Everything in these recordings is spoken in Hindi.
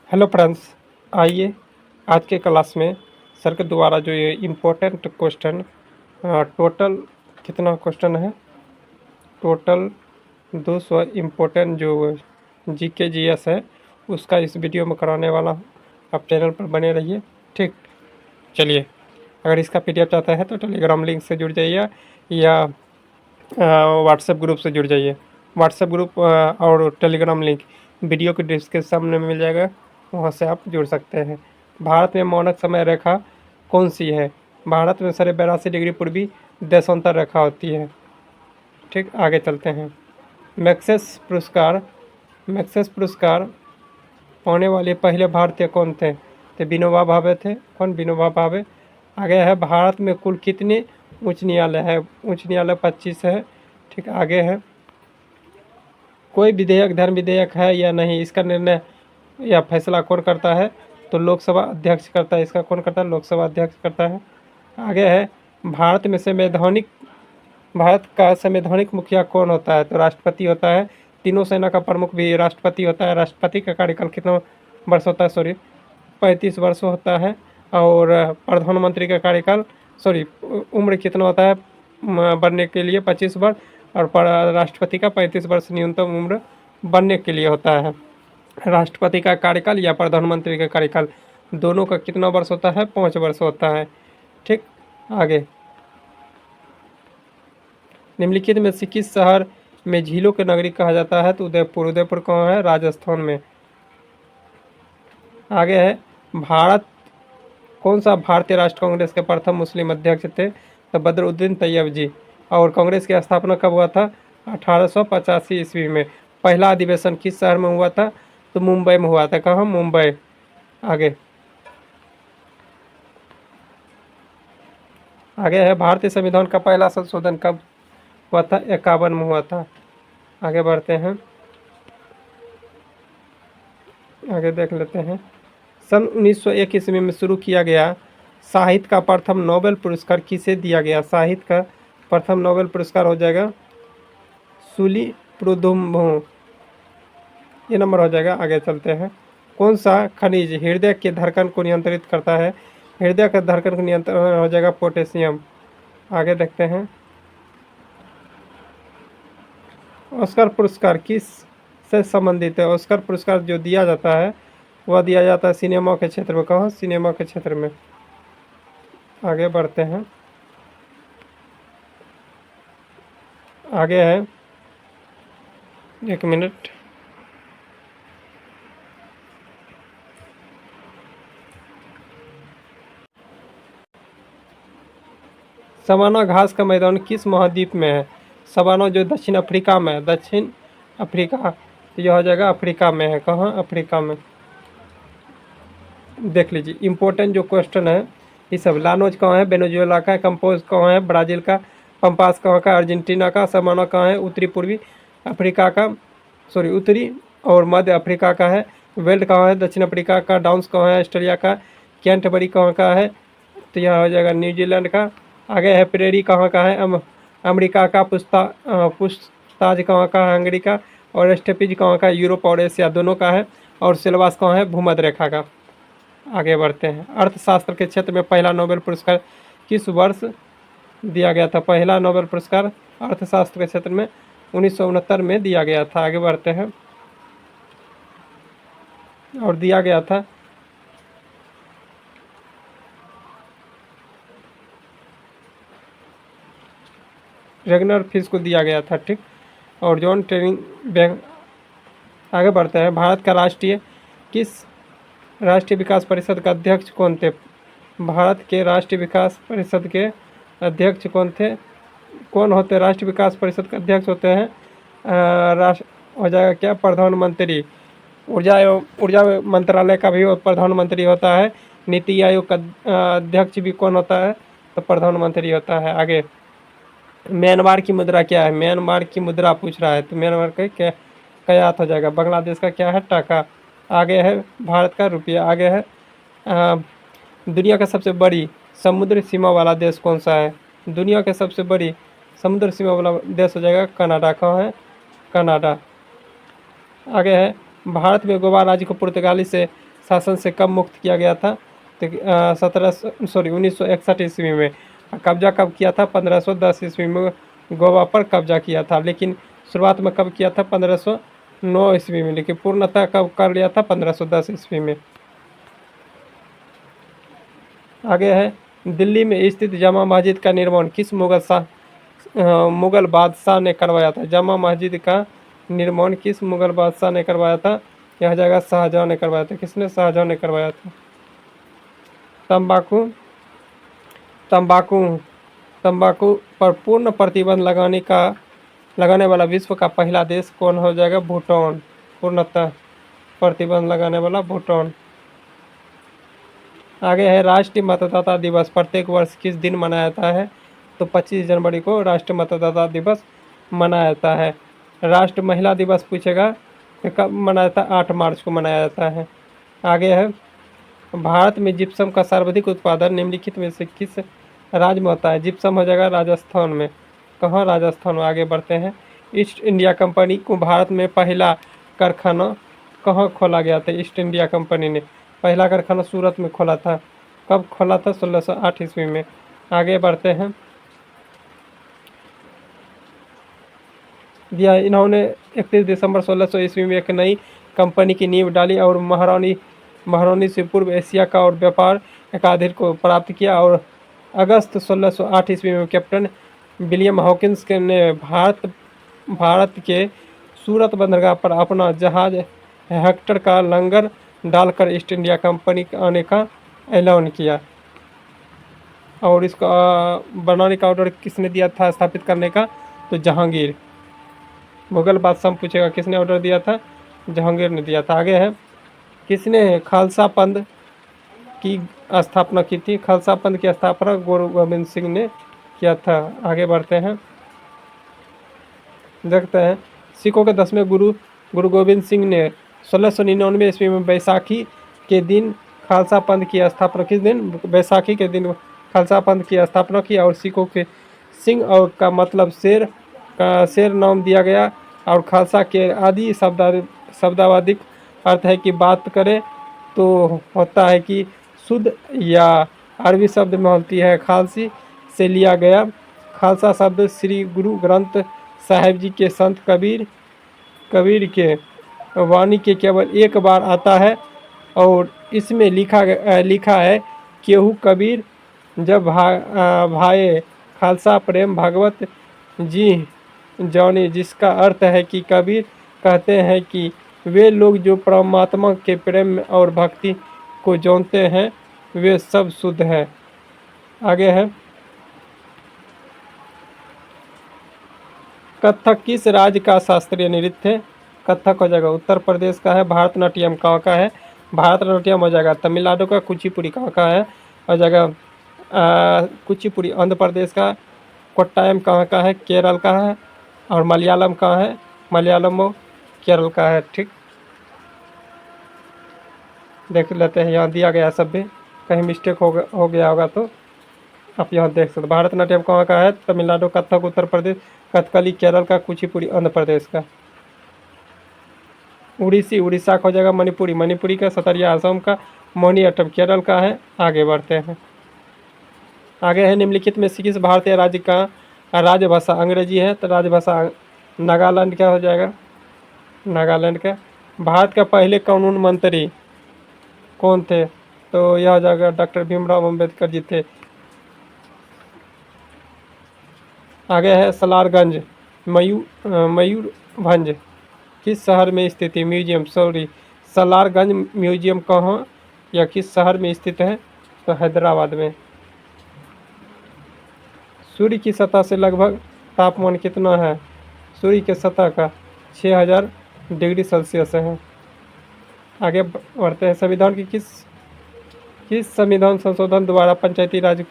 हेलो फ्रेंड्स, आइए आज के क्लास में सर के द्वारा जो ये इम्पोर्टेंट क्वेश्चन टोटल कितना क्वेश्चन है, टोटल 200 इम्पोर्टेंट जो जीके जीएस है उसका इस वीडियो में कराने वाला हूँ। आप चैनल पर बने रहिए। ठीक, चलिए। अगर इसका पीडीएफ चाहता है तो टेलीग्राम लिंक से जुड़ जाइए या व्हाट्सएप ग्रुप से जुड़ जाइए। व्हाट्सएप ग्रुप और टेलीग्राम लिंक वीडियो के डिस्क्रिप्शन में मिल जाएगा, वहाँ से आप जुड़ सकते हैं। भारत में मानक समय रेखा कौन सी है? भारत में 82.5 डिग्री पूर्वी देशांतर रेखा होती है। ठीक, आगे चलते हैं। मैक्सेस पुरस्कार पाने वाले पहले भारतीय कौन थे? तो विनोबा भावे थे। कौन? विनोबा भावे। आगे है, भारत में कुल कितने उच्च न्यायालय है? उच्च न्यायालय 25 है। ठीक, आगे है, कोई विधेयक धर्म विधेयक है या नहीं, इसका निर्णय या फैसला कौन करता है? तो लोकसभा अध्यक्ष करता है। इसका कौन करता है? लोकसभा अध्यक्ष करता है। आगे है, भारत का संवैधानिक मुखिया कौन होता है? तो राष्ट्रपति होता है। तीनों सेना का प्रमुख भी राष्ट्रपति होता है। राष्ट्रपति का कार्यकाल कितना वर्ष होता है? 35 वर्ष होता है। और प्रधानमंत्री का कार्यकाल उम्र कितना होता है बनने के लिए? 25 वर्ष। और राष्ट्रपति का 35 वर्ष न्यूनतम उम्र बनने के लिए होता है। राष्ट्रपति का कार्यकाल या प्रधानमंत्री का कार्यकाल, दोनों का कितना वर्ष होता है? 5 वर्ष होता है। ठीक, आगे, निम्नलिखित में से किस शहर में झीलों के नगरी कहा जाता है? तो उदयपुर। उदयपुर कहाँ है? राजस्थान में। आगे है, कौन सा भारतीय राष्ट्र कांग्रेस के प्रथम मुस्लिम अध्यक्ष थे? तो बदरुद्दीन तैयब जी। और कांग्रेस की स्थापना कब हुआ था? 1885 ईस्वी में। पहला अधिवेशन किस शहर में हुआ था? तो मुंबई में हुआ था। कहाँ? मुंबई। आगे है, भारतीय संविधान का पहला संशोधन कब हुआ था? 51 में हुआ था। आगे बढ़ते हैं, आगे देख लेते हैं। सन 1901 ईस्वी में शुरू किया गया साहित्य का प्रथम नोबेल पुरस्कार किसे दिया गया? साहित्य का प्रथम नोबेल पुरस्कार हो जाएगा सूली प्रुदुम्बु, ये नंबर हो जाएगा। आगे चलते हैं, कौन सा खनिज हृदय के धड़कन को नियंत्रित करता है? हृदय का धड़कन को नियंत्रण हो जाएगा पोटेशियम। आगे देखते हैं, ऑस्कर पुरस्कार किस से संबंधित है? ऑस्कर पुरस्कार जो दिया जाता है वह दिया जाता है सिनेमा के क्षेत्र में। कहाँ? सिनेमा के क्षेत्र में। आगे बढ़ते हैं, आगे है, एक मिनट, सवाना घास का मैदान किस महाद्वीप में है? सवाना जो दक्षिण अफ्रीका में है। दक्षिण अफ्रीका, यह हो जाएगा अफ्रीका में है। कहाँ? अफ्रीका में। देख लीजिए, इम्पोर्टेंट जो क्वेश्चन है ये सब। लानोज कहाँ है? वेनेजुएला का। कंपोज कहाँ है? ब्राज़ील का। पंपास कहाँ का? अर्जेंटीना का। सवाना कहाँ है? उत्तरी पूर्वी अफ्रीका का, उत्तरी और मध्य अफ्रीका का है। वेल्ड कहाँ है? दक्षिण अफ्रीका का। डाउन्स कहाँ है? ऑस्ट्रेलिया का। कैंटरबरी कहाँ का है? तो यह हो जाएगा न्यूजीलैंड का। आगे है, प्रेरी कहाँ का है? अमेरिका का। पुछताछ कहाँ का है? हंगरी का। और स्टेपिज कहाँ का? यूरोप और एशिया दोनों का है। और सिलवास कहाँ है? भूमध्य रेखा का। आगे बढ़ते हैं, अर्थशास्त्र के क्षेत्र में पहला नोबेल पुरस्कार किस वर्ष दिया गया था? पहला नोबेल पुरस्कार अर्थशास्त्र के क्षेत्र में 1969 में दिया गया था। आगे बढ़ते हैं, और दिया गया था रेगनर फिश को दिया गया था। ठीक, और जॉन ट्रेनिंग बैंक। आगे बढ़ते हैं, भारत का राष्ट्रीय विकास परिषद का अध्यक्ष कौन थे? भारत के राष्ट्रीय विकास परिषद के अध्यक्ष कौन थे? कौन होते? राष्ट्रीय विकास परिषद के अध्यक्ष होते हैं हो जाएगा क्या? प्रधानमंत्री। ऊर्जा मंत्रालय का भी प्रधानमंत्री होता है। नीति आयोग का अध्यक्ष भी कौन होता है? तो प्रधानमंत्री होता है। आगे, म्यांमार की मुद्रा क्या है? म्यांमार की मुद्रा पूछ रहा है, तो म्यांमार का क्या याद हो जाएगा? बांग्लादेश का क्या है? टाका। आगे है, भारत का रुपया। आगे है, दुनिया का सबसे बड़ी समुद्र सीमा वाला देश कौन सा है? दुनिया का सबसे बड़ी समुद्र सीमा वाला देश हो जाएगा कनाडा। कहाँ है? कनाडा। आगे है, भारत में गोवा राज्य को पुर्तगाली से शासन से कब मुक्त किया गया था? तो 1961 ईस्वी में। कब्जा कब किया था? 1510 ईस्वी में गोवा पर कब्जा किया था, लेकिन शुरुआत में कब किया था? 1509 ईस्वी में, लेकिन पूर्णतः कब कर लिया था? 1510 ईस्वी में। आगे है, दिल्ली में स्थित जामा मस्जिद का निर्माण किस मुगल बादशाह ने करवाया था? जामा मस्जिद का निर्माण किस मुगल बादशाह ने करवाया था? यह जगह शाहजहां ने करवाया था। किसने? शाहजहां ने करवाया था। तंबाकू तंबाकू तंबाकू पर पूर्ण प्रतिबंध लगाने वाला विश्व का पहला देश कौन हो जाएगा? भूटान। पूर्णतः प्रतिबंध लगाने वाला भूटान। आगे है, राष्ट्रीय मतदाता दिवस प्रत्येक वर्ष किस दिन मनाया जाता है? तो 25 जनवरी को राष्ट्रीय मतदाता दिवस मनाया जाता है। राष्ट्रीय महिला दिवस पूछेगा तो कब मनाया जाता है? 8 मार्च को मनाया जाता है। आगे है, भारत में जिप्सम का सर्वाधिक उत्पादन निम्नलिखित में से किस राज्य में होता है? जिप्सम हो जाएगा राजस्थान में। कहाँ? राजस्थान में। आगे बढ़ते हैं, ईस्ट इंडिया कंपनी को भारत में पहला कारखाना कहाँ खोला गया था? ईस्ट इंडिया कंपनी ने पहला कारखाना सूरत में खोला था। कब खोला था? 1608 ईस्वी में। आगे बढ़ते हैं, दिया इन्होंने 31 दिसंबर 1600 ईस्वी में एक नई कंपनी की नींव डाली और महारानी से पूर्व एशिया का और व्यापार एकाधिकार को प्राप्त किया, और अगस्त 1608 ईस्वी में कैप्टन विलियम हॉकिंस ने भारत के सूरत बंदरगाह पर अपना जहाज हेक्टर का लंगर डालकर ईस्ट इंडिया कंपनी आने का ऐलान किया। और इसका बनाने का ऑर्डर किसने दिया था स्थापित करने का? तो जहांगीर। मुगल बादशाह पूछेगा किसने ऑर्डर दिया था? जहांगीर ने दिया था। आगे है, किसने खालसा पंथ की स्थापना की थी? खालसा पंथ की स्थापना गुरु गोविंद सिंह ने किया था। आगे बढ़ते हैं, देखते हैं, सिखों के 10वें गुरु गोविंद सिंह ने 1699 ईस्वी में बैसाखी के दिन खालसा पंथ की स्थापना। किस दिन? बैसाखी के दिन खालसा पंथ की स्थापना की, और सिखों के सिंह और का मतलब शेर नाम दिया गया, और खालसा के आदि शब्दावधिक अर्थ है कि बात करें तो होता है कि शुद्ध, या अरबी शब्द में होती है खालसी से लिया गया। खालसा शब्द श्री गुरु ग्रंथ साहिब जी के संत कबीर के वाणी के केवल एक बार आता है, और इसमें लिखा है, केहू कबीर जब भाए खालसा प्रेम भगवत जी जाने, जिसका अर्थ है कि कबीर कहते हैं कि वे लोग जो परमात्मा के प्रेम और भक्ति को जानते हैं वे सब शुद्ध है। आगे है, कथक किस राज्य का शास्त्रीय नृत्य है? कथक हो जाएगा उत्तर प्रदेश का है। भारतनाट्यम कहाँ का है? भारतनाट्यम हो जाएगा तमिलनाडु का। कुचिपुड़ी कहाँ का है? हो जाएगा कुचिपुड़ी आंध्र प्रदेश का। कोट्टायम कहाँ का है? केरल का है। और मलयालम कहाँ है? मलयालम वो केरल का है। ठीक, देख लेते हैं, यहाँ दिया गया सब भी, कहीं मिस्टेक हो गया होगा तो आप यहाँ देख सकते। भारतनाट्यम कहाँ का है? तमिलनाडु। कथक उत्तर प्रदेश। कथकली केरल का। कुचिपुड़ी आंध्र प्रदेश का। उड़ीसी उड़ीसा का हो जाएगा। मणिपुरी का। सतरिया असम का। मोहिनीअट्टम केरल का है। आगे बढ़ते हैं, आगे है, निम्नलिखित में से किस भारतीय राज्य का राजभाषा अंग्रेजी है? तो राजभाषा नागालैंड का हो जाएगा। नागालैंड का। भारत का पहले कानून मंत्री कौन थे? तो यह हो जाएगा डॉक्टर भीमराव अम्बेडकर जी थे। आगे है, सलारगंज मयूरभंज किस शहर में स्थित है? म्यूजियम। सलारगंज म्यूजियम कहाँ या किस शहर में स्थित है? तो हैदराबाद में। सूर्य की सतह से लगभग तापमान कितना है? सूर्य के सतह का 6000 डिग्री सेल्सियस है। आगे बढ़ते हैं, संविधान की किस संविधान संशोधन द्वारा पंचायती राज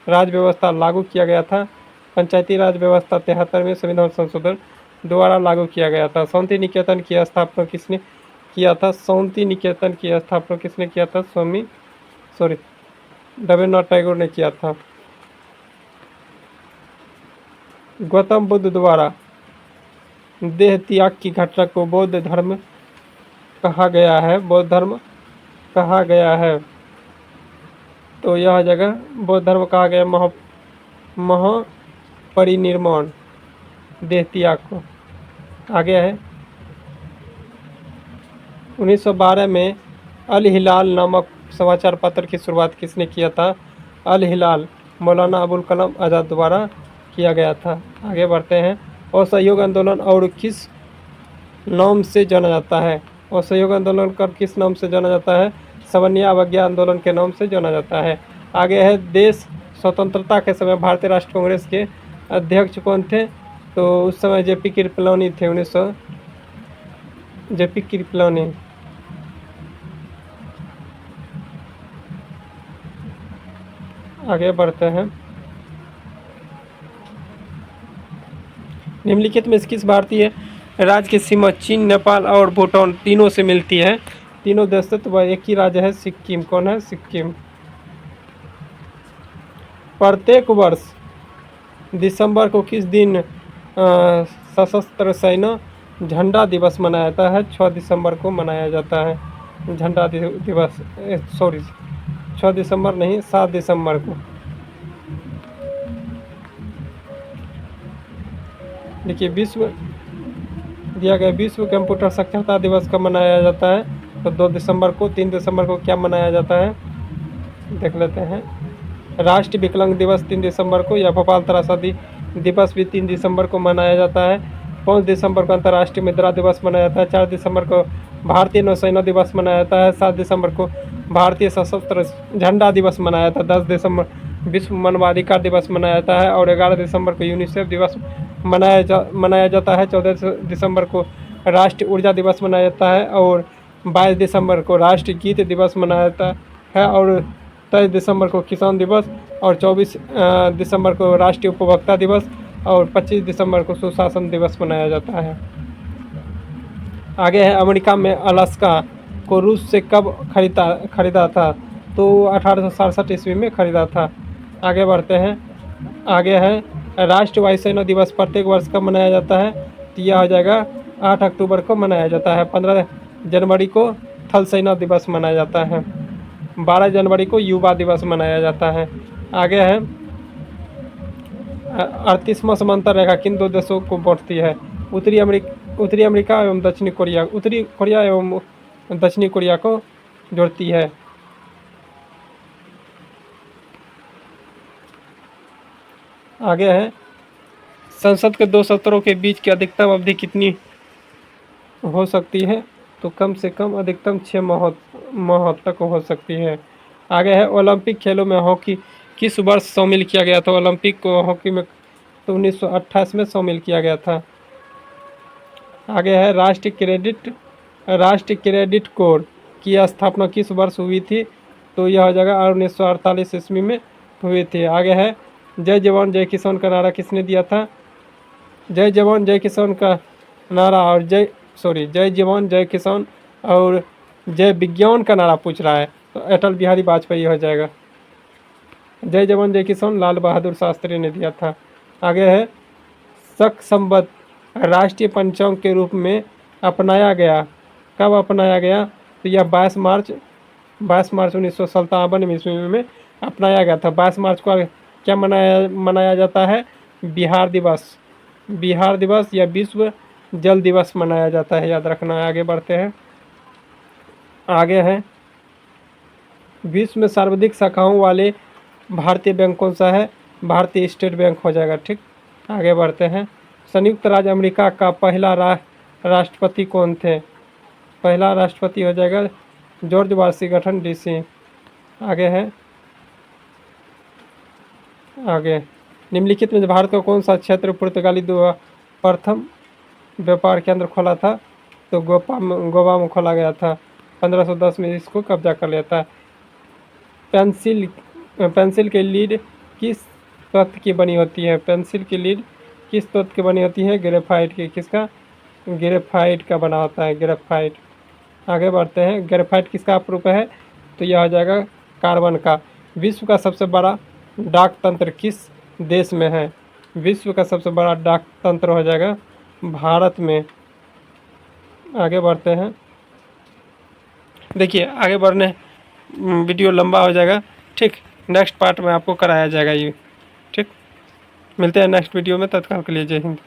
व्यवस्था लागू किया गया था? पंचायती राज व्यवस्था 73वें संविधान संशोधन द्वारा लागू किया गया था। शांति निकेतन की स्थापना किसने किया था? शांति निकेतन की स्थापना किसने किया था? रविन्द्रनाथ टैगोर ने किया था। गौतम बुद्ध द्वारा देह त्याग की घटना को बौद्ध धर्म कहा गया है। बौद्ध धर्म कहा गया है? तो यह जगह बौद्ध धर्म कहा गया महापरिनिर्वाण देह त्याग को। आगे है 1912 में अल हिलाल नामक समाचार पत्र की शुरुआत किसने किया था? अल हिलाल मौलाना अबुल कलाम आज़ाद द्वारा किया गया था। आगे बढ़ते हैं। असहयोग आंदोलन और किस नाम से जाना जाता है? असहयोग आंदोलन कर किस नाम से जाना जाता है? सवर्णीय अवज्ञा आंदोलन के नाम से जाना जाता है। आगे है देश स्वतंत्रता के समय भारतीय राष्ट्र कांग्रेस के अध्यक्ष कौन थे? तो उस समय जेपी कृपलानी थे। जेपी कृपलानी। आगे बढ़ते हैं। निम्नलिखित में किस भारतीय राज्य की सीमा चीन, नेपाल और भूटान तीनों से मिलती है? तीनों देश से तो एक ही राज्य है, सिक्किम। कौन है? सिक्किम। प्रत्येक वर्ष दिसंबर को किस दिन सशस्त्र सेना झंडा दिवस मनाया जाता है? 6 दिसंबर को मनाया जाता है झंडा दिवस। 6 दिसंबर नहीं, 7 दिसंबर को। देखिए विश्व दिया गया विश्व कंप्यूटर साक्षरता दिवस कब मनाया जाता है? तो 2 दिसंबर को। 3 दिसंबर को क्या मनाया जाता है? देख लेते हैं। राष्ट्रीय विकलांग दिवस 3 दिसंबर को, या भोपाल त्रासदी दिवस भी 3 दिसंबर को मनाया जाता है। 5 दिसंबर को अंतर्राष्ट्रीय मुद्रा दिवस मनाया जाता है। 4 दिसंबर को भारतीय नौसेना दिवस मनाया जाता है। 7 दिसंबर को भारतीय सशस्त्र झंडा दिवस मनाया जाता है। 10 दिसंबर विश्व मानवाधिकार दिवस मनाया जाता है। और 11 दिसंबर को यूनिसेफ दिवस मनाया जाता है। 14 दिसंबर को राष्ट्रीय ऊर्जा दिवस मनाया जाता है। और 22 दिसंबर को राष्ट्रीय गीत दिवस मनाया जाता है। और 23 दिसंबर को किसान दिवस। और 24 दिसंबर को राष्ट्रीय उपभोक्ता दिवस। और 25 दिसंबर को सुशासन दिवस मनाया जाता है। आगे है अमेरिका में अलास्का को रूस से कब खरीदा था? तो 1867 ईस्वी में खरीदा था। आगे बढ़ते हैं। आगे है राष्ट्रीय वायुसेना दिवस प्रत्येक वर्ष कब मनाया जाता है? तो यह हो जाएगा 8 अक्टूबर को मनाया जाता है। 15 जनवरी को थल सेना दिवस मनाया जाता है। 12 जनवरी को युवा दिवस मनाया जाता है। आगे है 38वां समांतर रेखा किन 2 देशों को बांटती है? उत्तरी अमेरिका एवं दक्षिणी कोरिया। उत्तरी कोरिया एवं दक्षिणी कोरिया को जोड़ती है। आगे है संसद के 2 सत्रों के बीच की अधिकतम अवधि कितनी हो सकती है? तो कम से कम अधिकतम 6 माह तक हो सकती है। आगे है ओलंपिक खेलों में हॉकी किस वर्ष शामिल किया गया था? ओलंपिक को हॉकी में तो 1928 में शामिल किया गया था। आगे है राष्ट्रीय क्रेडिट कोर की स्थापना किस वर्ष हुई थी? तो यह जगह 1948 ईस्वी में हुई थी। आगे है जय जवान जय किसान का नारा किसने दिया था? जय जवान जय किसान का नारा और जय जवान जय किसान और जय विज्ञान का नारा पूछ रहा है, तो अटल बिहारी वाजपेयी हो जाएगा। जय जवान जय किसान लाल बहादुर शास्त्री ने दिया था। आगे है शक संवत राष्ट्रीय पंचांग के रूप में अपनाया गया। कब अपनाया गया? तो यह 22 मार्च 1957 ईस्वी में अपनाया गया था। 22 मार्च को क्या मनाया जाता है? बिहार दिवस या विश्व जल दिवस मनाया जाता है, याद रखना है। आगे बढ़ते हैं। आगे है विश्व में सर्वाधिक शाखाओं वाले भारतीय बैंक कौन सा है? भारतीय स्टेट बैंक हो जाएगा। ठीक, आगे बढ़ते हैं। संयुक्त राज्य अमेरिका का पहला राष्ट्रपति कौन थे? पहला राष्ट्रपति हो जाएगा जॉर्ज वाशिंगटन डीसी। आगे निम्नलिखित में भारत का कौन सा क्षेत्र पुर्तगाली द्वारा प्रथम व्यापार केंद्र खोला था? तो गोवा में खोला गया था। 1510 में इसको कब्जा कर लिया था। पेंसिल की लीड किस तत्व की बनी होती है? पेंसिल की लीड किस तत्व की बनी होती है? ग्रेफाइट की। किसका? ग्रेफाइट का बना होता है, ग्रेफाइट। आगे बढ़ते हैं। ग्रेफाइट किसका अपरूप है? तो यह हो जाएगा कार्बन का। विश्व का सबसे बड़ा डाक तंत्र किस देश में है? विश्व का सबसे बड़ा डाक तंत्र हो जाएगा भारत में। आगे बढ़ते हैं। देखिए आगे बढ़ने वीडियो लंबा हो जाएगा। ठीक, नेक्स्ट पार्ट में आपको कराया जाएगा ये। ठीक, मिलते हैं नेक्स्ट वीडियो में, तत्काल के लिए जय हिंद।